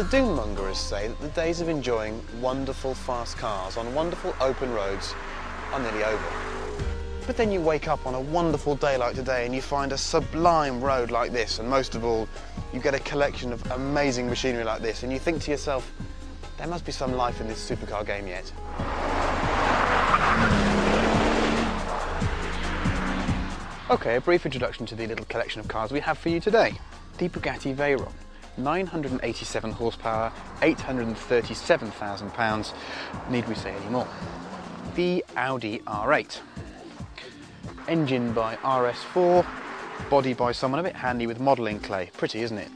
The doom-mongers say that the days of enjoying wonderful fast cars on wonderful open roads are nearly over. But then you wake up on a wonderful day like today and you find a sublime road like this, and most of all, you get a collection of amazing machinery like this, and you think to yourself, there must be some life in this supercar game yet. Okay, a brief introduction to the little collection of cars we have for you today. The Bugatti Veyron, 987 horsepower, £837,000, need we say any more? The Audi R8, engine by RS4, body by someone a bit handy with modelling clay, pretty isn't it?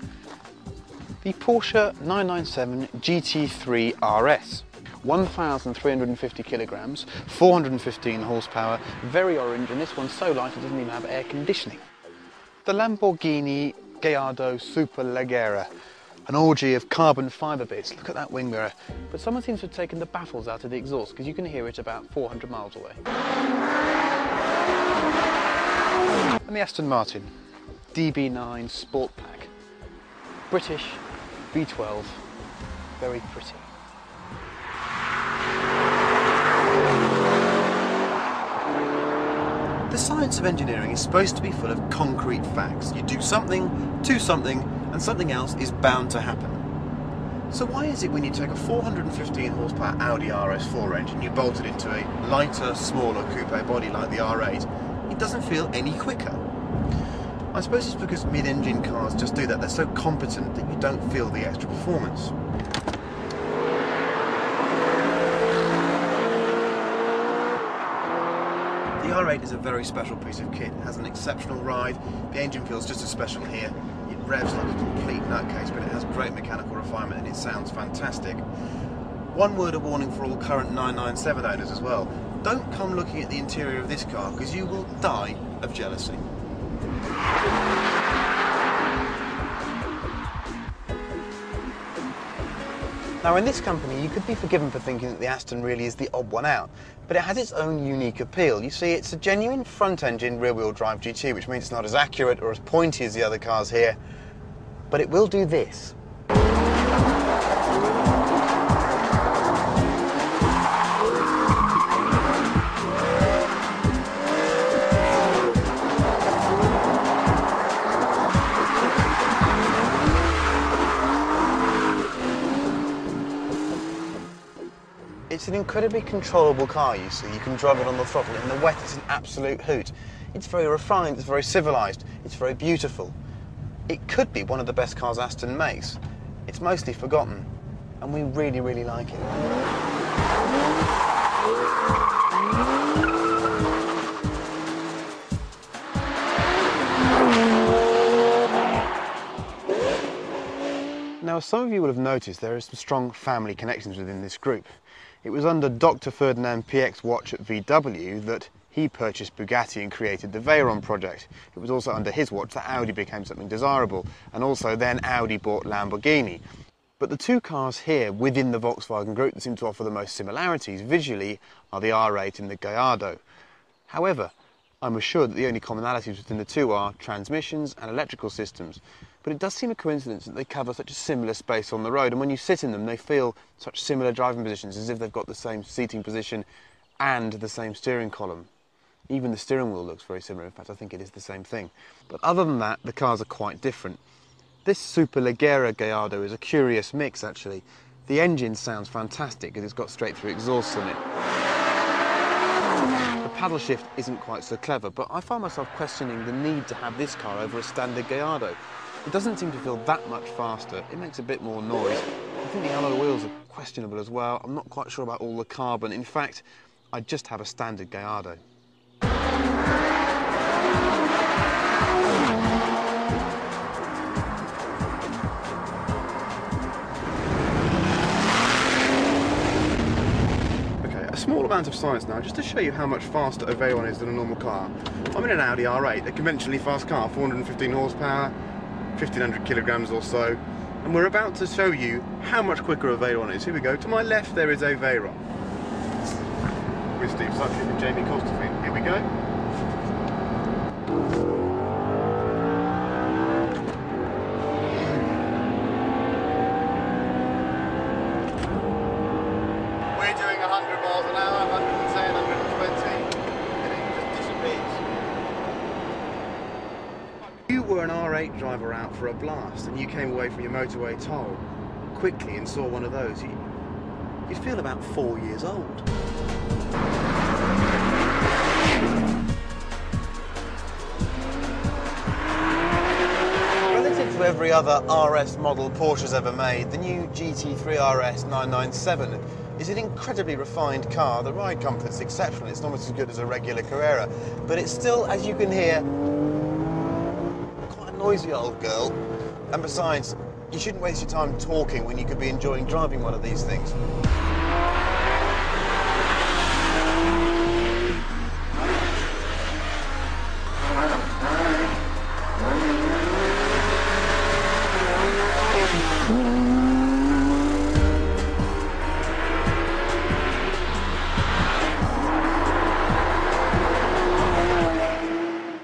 The Porsche 997 GT3 RS, 1,350 kilograms, 415 horsepower, very orange, and this one's so light it doesn't even have air conditioning. The Lamborghini Gallardo Superleggera, an orgy of carbon fibre bits. Look at that wing mirror. But someone seems to have taken the baffles out of the exhaust because you can hear it about 400 miles away. And the Aston Martin DB9 Sport Pack, British V12, very pretty. The science of engineering is supposed to be full of concrete facts. You do something to something, and something else is bound to happen. So why is it when you take a 415 horsepower Audi RS4 engine, you bolt it into a lighter, smaller coupe body like the R8, it doesn't feel any quicker? I suppose it's because mid-engine cars just do that. They're so competent that you don't feel the extra performance. The R8 is a very special piece of kit. It has an exceptional ride. The engine feels just as special here. It revs like a complete nutcase, but it has great mechanical refinement and it sounds fantastic. One word of warning for all current 997 owners as well. Don't come looking at the interior of this car because you will die of jealousy. Now, in this company, you could be forgiven for thinking that the Aston really is the odd one out, but it has its own unique appeal. You see, it's a genuine front-engine rear-wheel drive GT, which means it's not as accurate or as pointy as the other cars here, but it will do this. It's an incredibly controllable car, you see. You can drive it on the throttle. In the wet, it's an absolute hoot. It's very refined, it's very civilised, it's very beautiful. It could be one of the best cars Aston makes. It's mostly forgotten, and we really, really like it. Now, as some of you will have noticed, there are some strong family connections within this group. It was under Dr. Ferdinand Piech's watch at VW that he purchased Bugatti and created the Veyron project. It was also under his watch that Audi became something desirable, and also then Audi bought Lamborghini. But the two cars here within the Volkswagen group that seem to offer the most similarities visually are the R8 and the Gallardo. However, I'm assured that the only commonalities within the two are transmissions and electrical systems. But it does seem a coincidence that they cover such a similar space on the road, and when you sit in them they feel such similar driving positions, as if they've got the same seating position and the same steering column. Even the steering wheel looks very similar. In fact, I think it is the same thing. But other than that, the cars are quite different. This Superleggera Gallardo is a curious mix, actually. The engine sounds fantastic because it's got straight-through exhausts on it. The paddle shift isn't quite so clever, but I find myself questioning the need to have this car over a standard Gallardo. It doesn't seem to feel that much faster. It makes a bit more noise. I think the alloy wheels are questionable as well. I'm not quite sure about all the carbon. In fact, I'd just have a standard Gallardo. A small amount of science now, just to show you how much faster a Veyron is than a normal car. I'm in an Audi R8, a conventionally fast car, 415 horsepower, 1,500 kilograms or so, and we're about to show you how much quicker a Veyron is. Here we go. To my left there is a Veyron with Steve Sutcliffe and Jamie Costerfield. Here we go. R8 driver out for a blast and you came away from your motorway toll quickly and saw one of those, you'd feel about 4 years old. Relative to every other RS model Porsche's ever made, the new GT3 RS 997 is an incredibly refined car. The ride comfort's exceptional, it's almost as good as a regular Carrera, but it's still, as you can hear, quite a noisy old girl. And besides, you shouldn't waste your time talking when you could be enjoying driving one of these things.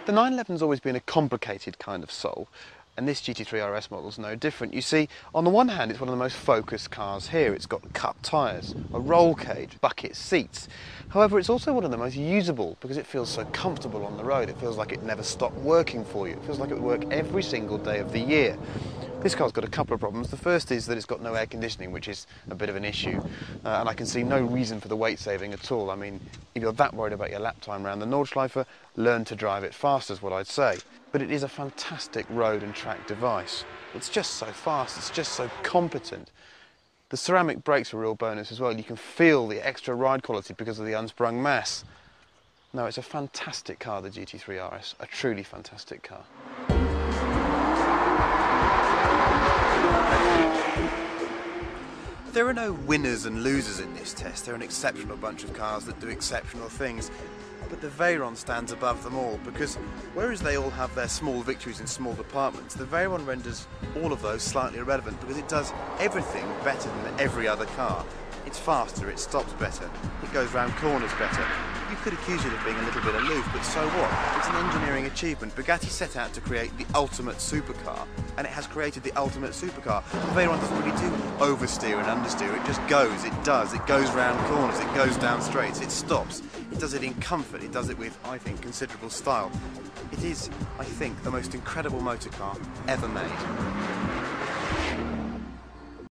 The 911's always been a complicated kind of soul, and this GT3 RS model's no different. You see, on the one hand, it's one of the most focused cars here. It's got cut tyres, a roll cage, bucket seats. However, it's also one of the most usable because it feels so comfortable on the road. It feels like it never stopped working for you. It feels like it would work every single day of the year. This car's got a couple of problems. The first is that it's got no air conditioning, which is a bit of an issue, and I can see no reason for the weight saving at all. I mean, if you're that worried about your lap time around the Nordschleife, learn to drive it fast is what I'd say. But it is a fantastic road and track device. It's just so fast, it's just so competent. The ceramic brakes are a real bonus as well. You can feel the extra ride quality because of the unsprung mass. No, it's a fantastic car, the GT3 RS, a truly fantastic car. There are no winners and losers in this test. They're an exceptional bunch of cars that do exceptional things. But the Veyron stands above them all because whereas they all have their small victories in small departments, the Veyron renders all of those slightly irrelevant because it does everything better than every other car. It's faster, it stops better, it goes round corners better. You could accuse it of being a little bit aloof, but so what? It's an engineering achievement. Bugatti set out to create the ultimate supercar, and it has created the ultimate supercar. The Veyron doesn't really do oversteer and understeer, it just goes, it does, it goes round corners, it goes down straights, it stops. It does it in comfort, it does it with, I think, considerable style. It is, I think, the most incredible motor car ever made.